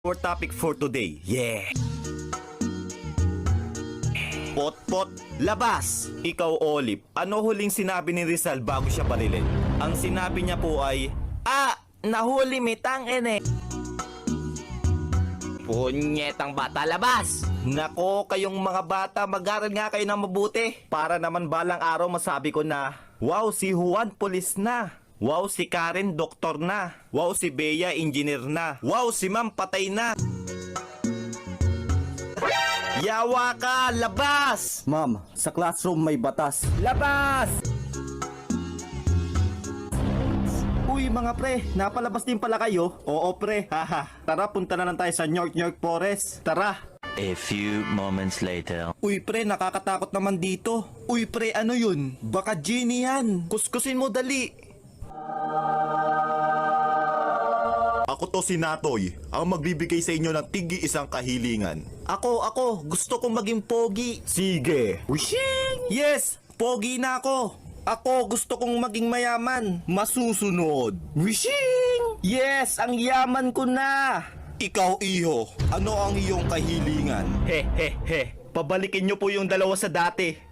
Our topic for today, yeah. Pot-pot, labas! Ikaw, Olive, ano huling sinabi ni Rizal bago siya barilin? Ang sinabi niya po ay, nahuli mitang ene. Punyetang bata, labas! Nako, kayong mga bata, mag-aral nga kayo ng mabuti. Para naman balang araw masabi ko na, wow, si Juan pulis na. Wow, si Karen doktor na. Wow, si Bea engineer na. Wow, si Ma'am patay na. Yawa ka, labas! Ma'am, sa classroom may batas. Labas! Uy mga pre, napalabas din pala kayo? Oo pre, haha. Tara, punta na lang tayo sa York Forest. Tara! A few moments later. Uy pre, nakakatakot naman dito. Uy pre, ano yun? Baka genie yan. Kuskusin mo dali. Ako to si Natoy, ang magbibigay sa inyo ng tigi isang kahilingan. Ako, gusto kong maging pogi. Sige. Wishing! Yes, pogi na ako. Ako, gusto kong maging mayaman. Masusunod. Wishing! Yes, ang yaman ko na. Ikaw, iho, ano ang iyong kahilingan? He. Pabalikin nyo po yung dalawa sa dati.